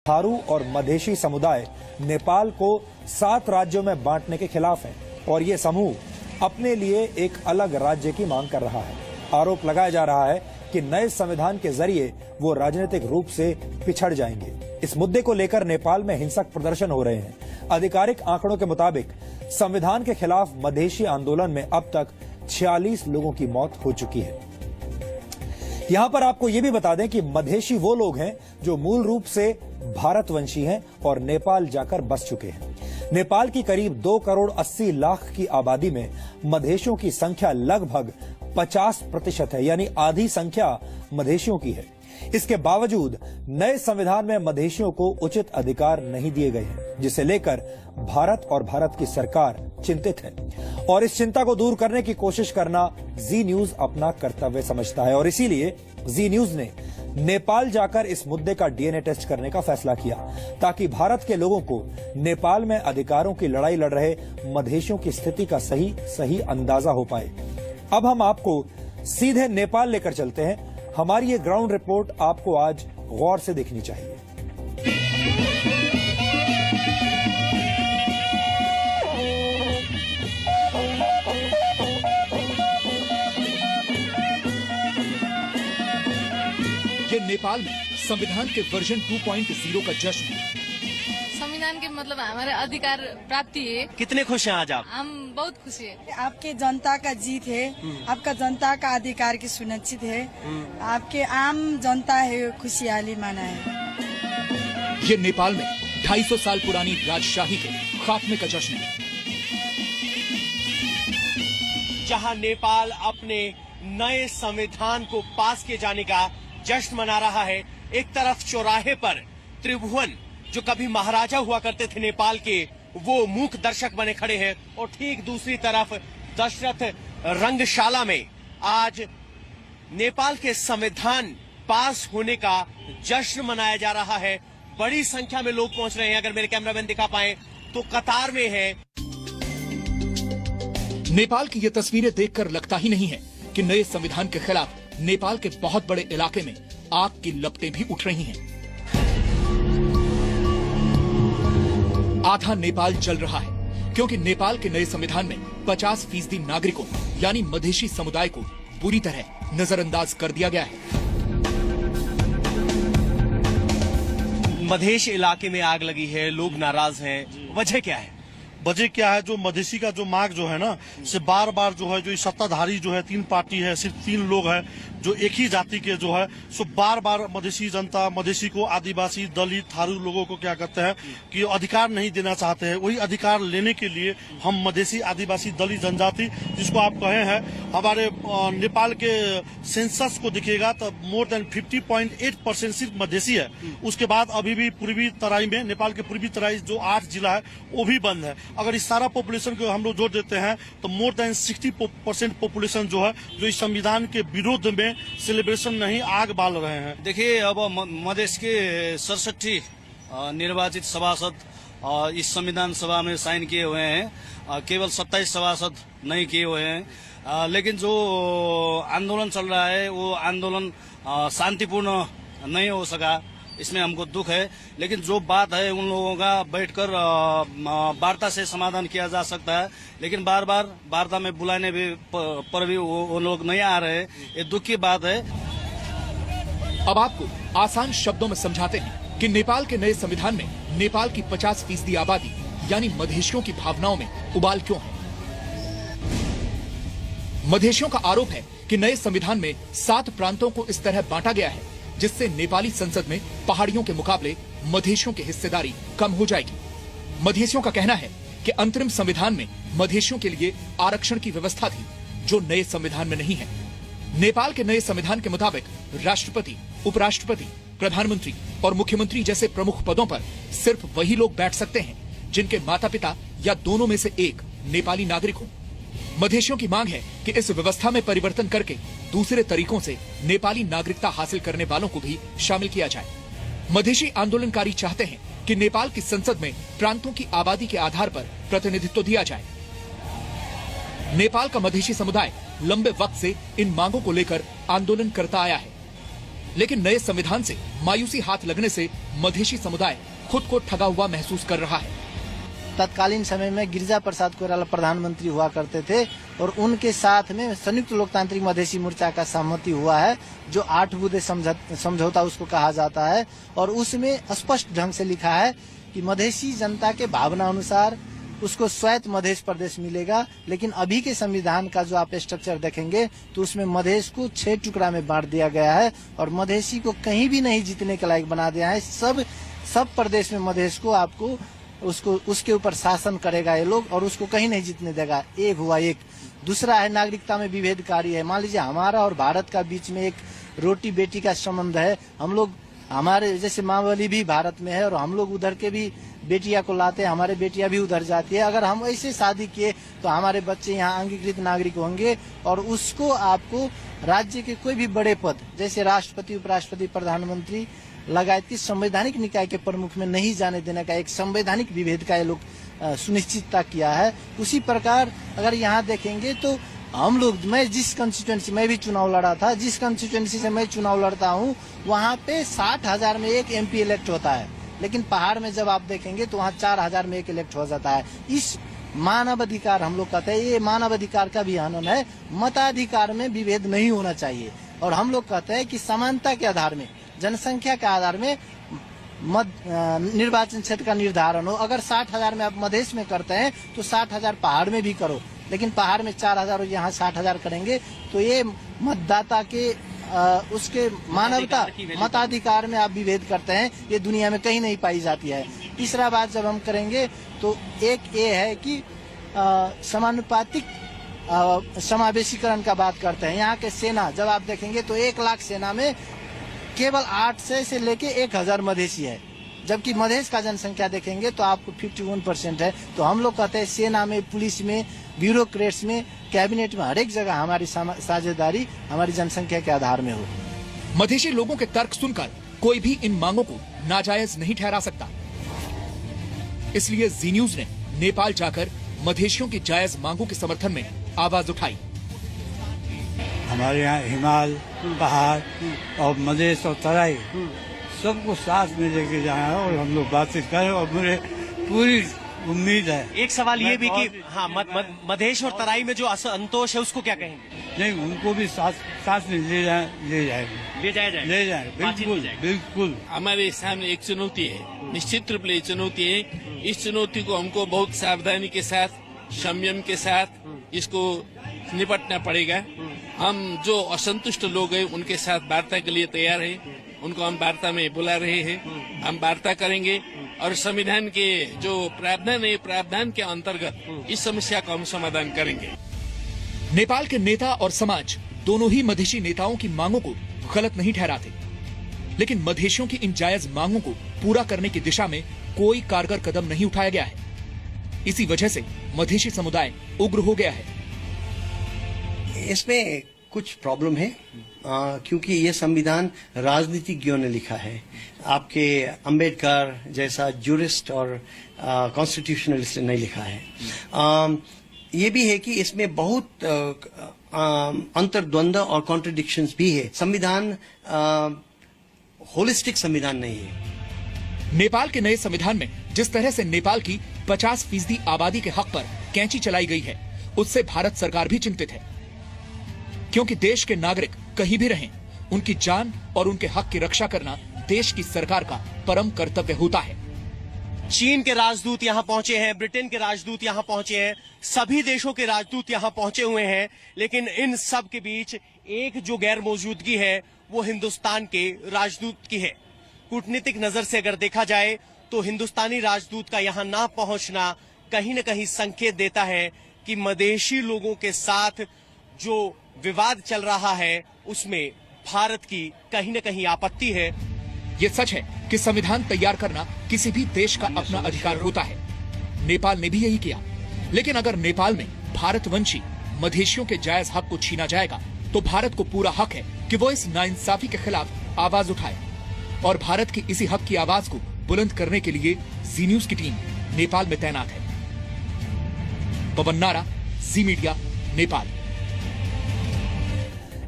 थारू और मधेशी समुदाय नेपाल को 7 राज्यों में बांटने के खिलाफ है और ये समूह अपने लिए एक अलग राज्य की मांग कर रहा है। आरोप लगाया जा रहा है कि नए संविधान के जरिए वो राजनीतिक रूप से पिछड़ जाएंगे। इस मुद्दे को लेकर नेपाल में हिंसक प्रदर्शन हो रहे हैं। आधिकारिक आंकड़ों के मुताबिक संविधान के खिलाफ मधेशी आंदोलन में अब तक 46 लोगों की मौत हो चुकी है। यहां पर आपको यह भी बता दें कि मधेशी वो लोग हैं जो मूल रूप से भारतवंशी हैं और नेपाल जाकर बस चुके हैं। नेपाल की करीब 2 करोड़ 80 लाख की आबादी में मधेशियों की संख्या लगभग 50% है, यानी आधी संख्या मधेशियों की है। इसके बावजूद नए संविधान में मधेशियों को उचित अधिकार नहीं दिए गए हैं, जिसे लेकर भारत और भारत की सरकार चिंतित है और इस चिंता को दूर करने की कोशिश करना जी न्यूज अपना कर्तव्य समझता है और इसीलिए जी न्यूज ने नेपाल जाकर इस मुद्दे का डीएनए टेस्ट करने का फैसला किया ताकि भारत के लोगों को नेपाल में अधिकारों की लड़ाई लड़ रहे मधेशियों की स्थिति का सही अंदाजा हो पाए। अब हम आपको सीधे नेपाल लेकर चलते हैं। हमारी ये ग्राउंड रिपोर्ट आपको आज गौर से देखनी चाहिए। ये नेपाल में संविधान के वर्जन 2.0 का जश्न है। संविधान के मतलब हमारे अधिकार प्राप्ति है। कितने खुश हैं आज आप? हम बहुत खुशी है। आपके जनता का जीत है, आपका जनता का अधिकार की सुनिश्चित है, आपके आम जनता है खुशहाली मनाए। ये नेपाल में 250 साल पुरानी राजशाही के खात्मे का जश्न है, जहां नेपाल अपने नए संविधान को पास किए जाने का जश्न मना रहा है। एक तरफ चौराहे पर त्रिभुवन, जो कभी महाराजा हुआ करते थे नेपाल के, वो मूक दर्शक बने खड़े हैं और ठीक दूसरी तरफ दशरथ रंगशाला में आज नेपाल के संविधान पास होने का जश्न मनाया जा रहा है। बड़ी संख्या में लोग पहुंच रहे हैं। अगर मेरे कैमरामैन दिखा पाए तो कतार में है। नेपाल की ये तस्वीरें देखकर लगता ही नहीं है कि नए संविधान के खिलाफ नेपाल के बहुत बड़े इलाके में आग की लपटें भी उठ रही हैं। आधा नेपाल जल रहा है क्योंकि नेपाल के नए संविधान में 50% नागरिकों यानी मधेशी समुदाय को बुरी तरह नजरअंदाज कर दिया गया है। मधेश इलाके में आग लगी है, लोग नाराज हैं। वजह क्या है? वजह क्या है? जो मधेसी का जो मांग जो है ना, से बार बार जो है, जो सत्ताधारी जो है 3 पार्टी है, सिर्फ 3 लोग हैं जो एक ही जाति के जो है, सो बार बार मधेसी जनता, मधेसी को, आदिवासी, दलित, थारू लोगों को क्या कहते हैं कि अधिकार नहीं देना चाहते हैं। वही अधिकार लेने के लिए हम मधेसी, आदिवासी, दलित जनजाति, जिसको आप कहे हैं, हमारे नेपाल के सेंसस को देखिएगा तो मोर देन 50.8% सिर्फ मधेसी है। उसके बाद अभी भी पूर्वी तराई में, नेपाल के पूर्वी तराई जो 8 जिला है वो भी बंद है। अगर इस सारा पॉपुलेशन को हम लोग जोड़ देते हैं तो मोर देन 60% पॉपुलेशन जो है, जो इस संविधान के विरोध में सेलिब्रेशन नहीं आग बाल रहे हैं। देखिए, अब मधेश के 67 निर्वाचित सभासद इस संविधान सभा में साइन किए हुए हैं। केवल 27 सभासद नहीं किए हुए हैं। लेकिन जो आंदोलन चल रहा है वो आंदोलन शांतिपूर्ण नहीं हो सका, इसमें हमको दुख है। लेकिन जो बात है उन लोगों का बैठकर वार्ता से समाधान किया जा सकता है, लेकिन बार बार वार्ता में बुलाने भी पर भी वो लोग नहीं आ रहे। ये दुख की बात है। अब आपको आसान शब्दों में समझाते हैं कि नेपाल के नए संविधान में नेपाल की 50% आबादी यानी मधेशियों की भावनाओं में उबाल क्यों है। मधेशियों का आरोप है कि नए संविधान में 7 प्रांतों को इस तरह बांटा गया है जिससे नेपाली संसद में पहाड़ियों के मुकाबले मधेशियों की हिस्सेदारी कम हो जाएगी। मधेशियों का कहना है कि अंतरिम संविधान में मधेशियों के लिए आरक्षण की व्यवस्था थी जो नए संविधान में नहीं है। नेपाल के नए संविधान के मुताबिक राष्ट्रपति, उपराष्ट्रपति, प्रधानमंत्री और मुख्यमंत्री जैसे प्रमुख पदों पर सिर्फ वही लोग बैठ सकते हैं जिनके माता पिता या दोनों में से एक नेपाली नागरिक हो। मधेशियों की मांग है कि इस व्यवस्था में परिवर्तन करके दूसरे तरीकों से नेपाली नागरिकता हासिल करने वालों को भी शामिल किया जाए। मधेशी आंदोलनकारी चाहते हैं कि नेपाल की संसद में प्रांतों की आबादी के आधार पर प्रतिनिधित्व दिया जाए। नेपाल का मधेशी समुदाय लंबे वक्त से इन मांगों को लेकर आंदोलन करता आया है। लेकिन नए संविधान से मायूसी हाथ लगने से मधेशी समुदाय खुद को ठगा हुआ महसूस कर रहा है। तत्कालीन समय में गिरिजा प्रसाद कोइराला प्रधानमंत्री हुआ करते थे और उनके साथ में संयुक्त लोकतांत्रिक मधेसी मोर्चा का सहमति हुआ है, जो 8 बूंदे समझौता उसको कहा जाता है। और उसमें स्पष्ट ढंग से लिखा है कि मधेसी जनता के भावना अनुसार उसको स्वायत्त मधेश प्रदेश मिलेगा। लेकिन अभी के संविधान का जो आप स्ट्रक्चर देखेंगे तो उसमें मधेश को 6 टुकड़ा में बांट दिया गया है और मधेसी को कहीं भी नहीं जीतने के लायक बना दिया है। सब प्रदेश में मधेश को आपको उसके ऊपर शासन करेगा ये लोग और उसको कहीं नहीं जीतने देगा। एक हुआ एक। दूसरा है नागरिकता में विभेदकारी है। मान लीजिए हमारा और भारत का बीच में एक रोटी बेटी का संबंध है। हम लोग हमारे जैसे मावली भी भारत में है और हम लोग उधर के भी बेटिया को लाते हैं, हमारे बेटियां भी उधर जाती है। अगर हम ऐसे शादी किए तो हमारे बच्चे यहाँ अंगीकृत नागरिक होंगे और उसको आपको राज्य के कोई भी बड़े पद जैसे राष्ट्रपति, उपराष्ट्रपति, प्रधानमंत्री लगायत की संवैधानिक निकाय के प्रमुख में नहीं जाने देने का एक संवैधानिक विभेद का ये लोग सुनिश्चितता किया है। उसी प्रकार अगर यहाँ देखेंगे तो हम लोग, मैं जिस कंस्टिट्यूएंसी में भी चुनाव लड़ा था, जिस कंस्टिट्यूएंसी से मैं चुनाव लड़ता हूँ वहाँ पे 60,000 में एक MP इलेक्ट होता है, लेकिन पहाड़ में जब आप देखेंगे तो वहाँ 4,000 में एक इलेक्ट हो जाता है। इस मानव अधिकार हम लोग कहते हैं, ये मानव अधिकार का भी हनन है। मताधिकार में विभेद नहीं होना चाहिए और हम लोग कहते हैं कि समानता के आधार में, जनसंख्या के आधार में निर्वाचन क्षेत्र का निर्धारण हो। अगर 60,000 में आप मधेश में करते हैं तो 60,000 पहाड़ में भी करो, लेकिन पहाड़ में 4,000 और यहाँ 60,000 करेंगे तो ये मतदाता के उसके मानवता मताधिकार में आप विभेद करते हैं, ये दुनिया में कहीं नहीं पाई जाती है। तीसरा बात जब हम करेंगे तो एक ये है कि समानुपातिक समावेशीकरण का बात करते हैं। यहाँ के सेना जब आप देखेंगे तो 1 लाख सेना में केवल 800 से लेके 1,000 मधेसी है, जबकि मधेश का जनसंख्या देखेंगे तो आपको 51% है। तो हम लोग कहते हैं सेना में, पुलिस में, ब्यूरोक्रेट्स में, कैबिनेट में, हर एक जगह हमारी साझेदारी हमारी जनसंख्या के आधार में हो। मधेशी लोगों के तर्क सुनकर कोई भी इन मांगों को नाजायज नहीं ठहरा सकता। इसलिए जी न्यूज ने नेपाल जाकर मधेशियों की जायज मांगों के समर्थन में आवाज उठाई। हमारे यहाँ हिमाल, पहाड़ और मधेश और तराई सबको साथ में लेके जाए और हम लोग बातचीत करें और मुझे पूरी उम्मीद है। एक सवाल ये भी कि हाँ, मधेश और तराई में जो असंतोष है उसको क्या कहेंगे? नहीं, उनको भी साथ में ले जाए बिल्कुल। हमारे सामने एक चुनौती है, निश्चित रूप से चुनौती है। इस चुनौती को हमको बहुत सावधानी के साथ, संयम के साथ इसको निपटना पड़ेगा। हम जो असंतुष्ट लोग हैं उनके साथ वार्ता के लिए तैयार हैं, उनको हम वार्ता में बुला रहे हैं। हम वार्ता करेंगे और संविधान के जो प्रावधान है, प्रावधान के अंतर्गत इस समस्या का हम समाधान करेंगे। नेपाल के नेता और समाज दोनों ही मधेशी नेताओं की मांगों को गलत नहीं ठहराते, लेकिन मधेशियों की इन जायज मांगों को पूरा करने की दिशा में कोई कारगर कदम नहीं उठाया गया है। इसी वजह से मधेशी समुदाय उग्र हो गया है। इसमें कुछ प्रॉब्लम है क्योंकि ये संविधान राजनीतिज्ञों ने लिखा है। आपके अंबेडकर जैसा जूरिस्ट और कॉन्स्टिट्यूशनलिस्ट ने नहीं लिखा है। ये भी है कि इसमें बहुत अंतर्द्वंद और कॉन्ट्रडिक्शंस भी है। संविधान होलिस्टिक संविधान नहीं है। नेपाल के नए संविधान में जिस तरह से नेपाल की 50% आबादी के हक पर कैंची चलाई गई है, उससे भारत सरकार भी चिंतित है, क्योंकि देश के नागरिक कहीं भी रहें, उनकी जान और उनके हक की रक्षा करना देश की सरकार का परम कर्तव्य होता है। चीन के राजदूत यहाँ पहुंचे हैं, ब्रिटेन के राजदूत यहाँ पहुंचे हैं, सभी देशों के राजदूत यहाँ पहुंचे हुए हैं, लेकिन इन सब के बीच एक जो गैर मौजूदगी है वो हिंदुस्तान के राजदूत की है। कूटनीतिक नजर से अगर देखा जाए तो हिंदुस्तानी राजदूत का यहाँ ना पहुंचना कहीं न कहीं संकेत देता है कि मधेशी लोगों के साथ जो विवाद चल रहा है उसमें भारत की कहीं न कहीं आपत्ति है। ये सच है कि संविधान तैयार करना किसी भी देश का अपना अधिकार होता है। नेपाल ने भी यही किया, लेकिन अगर नेपाल में भारतवंशी मधेशियों के जायज हक को छीना जाएगा तो भारत को पूरा हक है कि वो इस नाइंसाफी के खिलाफ आवाज उठाए। और भारत की इसी हक की आवाज को बुलंद करने के लिए जी न्यूज की टीम नेपाल में तैनात है। पवन नारा, जी मीडिया, नेपाल।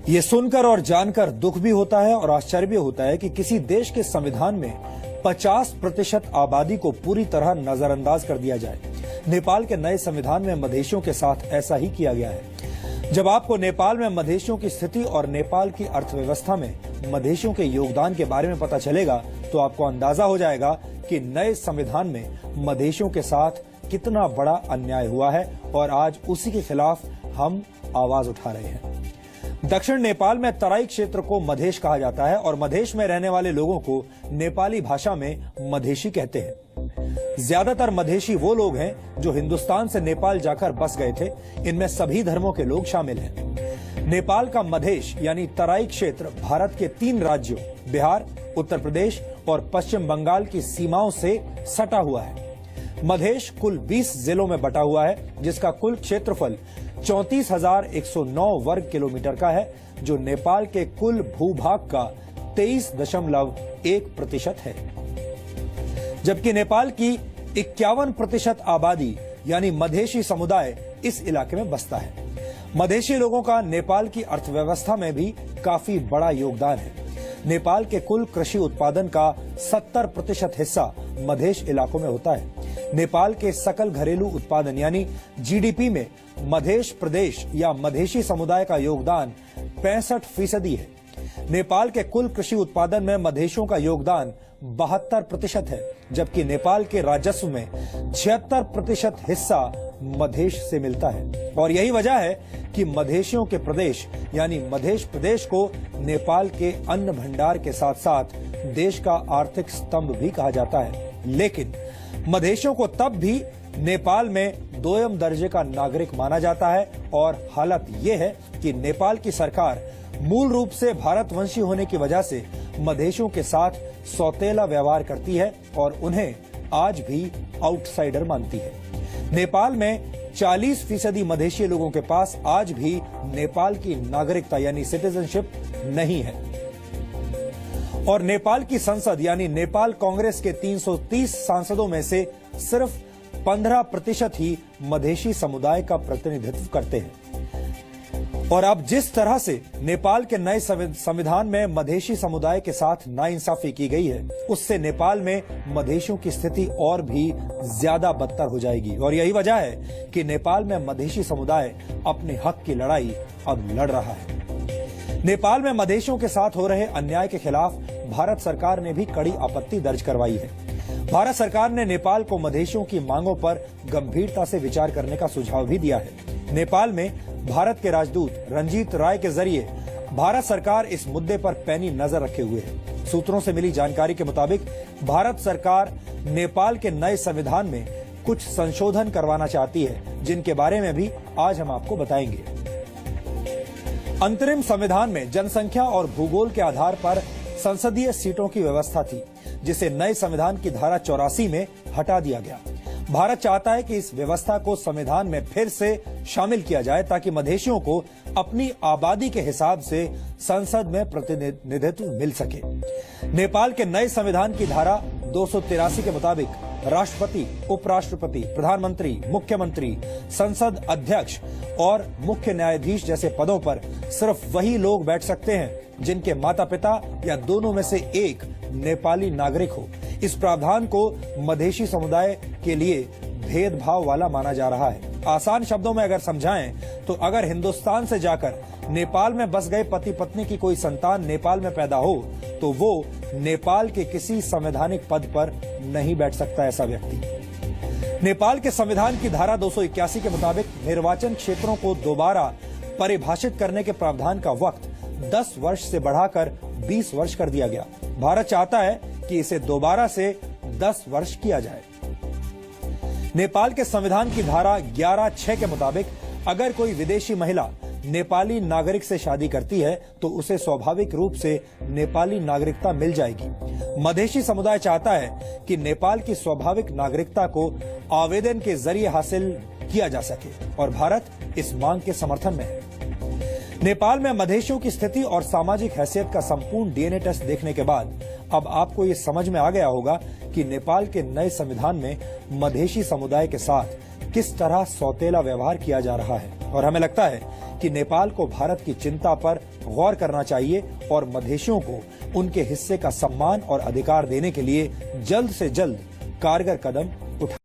ये सुनकर और जानकर दुख भी होता है और आश्चर्य भी होता है कि किसी देश के संविधान में 50% आबादी को पूरी तरह नजरअंदाज कर दिया जाए। नेपाल के नए संविधान में मधेशियों के साथ ऐसा ही किया गया है। जब आपको नेपाल में मधेशियों की स्थिति और नेपाल की अर्थव्यवस्था में मधेशियों के योगदान के बारे में पता चलेगा तो आपको अंदाजा हो जाएगा कि नए संविधान में मधेशियों के साथ कितना बड़ा अन्याय हुआ है और आज उसी के खिलाफ हम आवाज उठा रहे हैं। दक्षिण नेपाल में तराई क्षेत्र को मधेश कहा जाता है और मधेश में रहने वाले लोगों को नेपाली भाषा में मधेशी कहते हैं। ज्यादातर मधेशी वो लोग हैं जो हिंदुस्तान से नेपाल जाकर बस गए थे। इनमें सभी धर्मों के लोग शामिल हैं। नेपाल का मधेश यानी तराई क्षेत्र भारत के 3 राज्यों बिहार, उत्तर प्रदेश और पश्चिम बंगाल की सीमाओं से सटा हुआ है। मधेश कुल 20 जिलों में बटा हुआ है, जिसका कुल क्षेत्रफल 34,109 वर्ग किलोमीटर का है, जो नेपाल के कुल भूभाग का 23.1% है। जबकि नेपाल की 51% आबादी यानी मधेशी समुदाय इस इलाके में बसता है। मधेशी लोगों का नेपाल की अर्थव्यवस्था में भी काफी बड़ा योगदान है। नेपाल के कुल कृषि उत्पादन का 70% हिस्सा मधेश इलाकों में होता है। नेपाल के सकल घरेलू उत्पादन यानी जीडीपी में मधेश प्रदेश या मधेशी समुदाय का योगदान 65% है। नेपाल के कुल कृषि उत्पादन में मधेशों का योगदान 72% है, जबकि नेपाल के राजस्व में 76% हिस्सा मधेश से मिलता है। और यही वजह है कि मधेशियों के प्रदेश यानी मधेश प्रदेश को नेपाल के अन्न भंडार के साथ साथ देश का आर्थिक स्तंभ भी कहा जाता है। लेकिन मधेशियों को तब भी नेपाल में दोयम दर्जे का नागरिक माना जाता है और हालत ये है कि नेपाल की सरकार मूल रूप से भारतवंशी होने की वजह से मधेशियों के साथ सौतेला व्यवहार करती है और उन्हें आज भी आउटसाइडर मानती है। नेपाल में 40% मधेशी लोगों के पास आज भी नेपाल की नागरिकता यानी सिटीजनशिप नहीं है। और नेपाल की संसद यानी नेपाल कांग्रेस के 330 सांसदों में से सिर्फ 15% ही मधेशी समुदाय का प्रतिनिधित्व करते हैं। और अब जिस तरह से नेपाल के नए संविधान में मधेशी समुदाय के साथ नाइंसाफी की गई है, उससे नेपाल में मधेशियों की स्थिति और भी ज्यादा बदतर हो जाएगी। और यही वजह है कि नेपाल में मधेशी समुदाय अपने हक की लड़ाई अब लड़ रहा है। नेपाल में मधेशियों के साथ हो रहे अन्याय के खिलाफ भारत सरकार ने भी कड़ी आपत्ति दर्ज करवाई है। भारत सरकार ने नेपाल को मधेशियों की मांगों पर गंभीरता से विचार करने का सुझाव भी दिया है। नेपाल में भारत के राजदूत रंजीत राय के जरिए भारत सरकार इस मुद्दे पर पैनी नजर रखे हुए है। सूत्रों से मिली जानकारी के मुताबिक भारत सरकार नेपाल के नए संविधान में कुछ संशोधन करवाना चाहती है, जिनके बारे में भी आज हम आपको बताएंगे। अंतरिम संविधान में जनसंख्या और भूगोल के आधार पर संसदीय सीटों की व्यवस्था थी, जिसे नए संविधान की धारा 84 में हटा दिया गया। भारत चाहता है कि इस व्यवस्था को संविधान में फिर से शामिल किया जाए ताकि मधेशियों को अपनी आबादी के हिसाब से संसद में प्रतिनिधित्व मिल सके। नेपाल के नए संविधान की धारा 283 के मुताबिक राष्ट्रपति, उपराष्ट्रपति, प्रधानमंत्री, मुख्यमंत्री, संसद अध्यक्ष और मुख्य न्यायाधीश जैसे पदों पर सिर्फ वही लोग बैठ सकते हैं जिनके माता पिता या दोनों में से एक नेपाली नागरिक हो। इस प्रावधान को मधेशी समुदाय के लिए भेदभाव वाला माना जा रहा है। आसान शब्दों में अगर समझाएं तो अगर हिंदुस्तान से जाकर नेपाल में बस गए पति पत्नी की कोई संतान नेपाल में पैदा हो तो वो नेपाल के किसी संवैधानिक पद पर नहीं बैठ सकता ऐसा व्यक्ति। नेपाल के संविधान की धारा 281 के मुताबिक निर्वाचन क्षेत्रों को दोबारा परिभाषित करने के प्रावधान का वक्त 10 वर्ष से बढ़ाकर 20 वर्ष कर दिया गया। भारत चाहता है कि इसे दोबारा से 10 वर्ष किया जाए। नेपाल के संविधान की धारा 11(6) के मुताबिक अगर कोई विदेशी महिला नेपाली नागरिक से शादी करती है तो उसे स्वाभाविक रूप से नेपाली नागरिकता मिल जाएगी। मधेशी समुदाय चाहता है कि नेपाल की स्वाभाविक नागरिकता को आवेदन के जरिए हासिल किया जा सके और भारत इस मांग के समर्थन में है। नेपाल में मधेशियों की स्थिति और सामाजिक हैसियत का संपूर्ण डीएनए टेस्ट देखने के बाद अब आपको ये समझ में आ गया होगा कि नेपाल के नए संविधान में मधेशी समुदाय के साथ किस तरह सौतेला व्यवहार किया जा रहा है और हमें लगता है कि नेपाल को भारत की चिंता पर गौर करना चाहिए और मधेशियों को उनके हिस्से का सम्मान और अधिकार देने के लिए जल्द से जल्द कारगर कदम